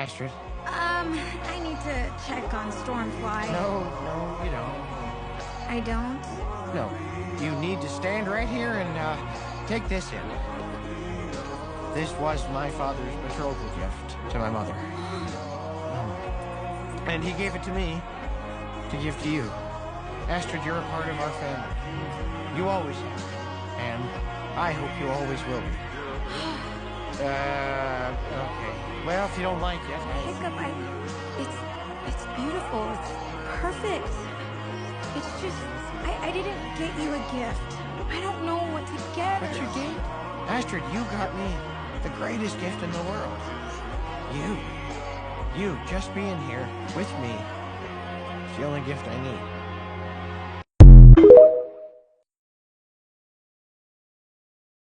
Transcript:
Astrid? I need to check on Stormfly. No, you don't. I don't? No. You need to stand right here and, take this in. This was my father's betrothal gift to my mother. And he gave it to me to give to you. Astrid, you're a part of our family. You always have. And I hope you always will be. Okay. Well, if you don't like it... Hiccup, it's beautiful. It's perfect. It's just, I didn't get you a gift. I don't know what to get. But you did. Astrid, you got me the greatest gift in the world. You just being here with me. It's the only gift I need.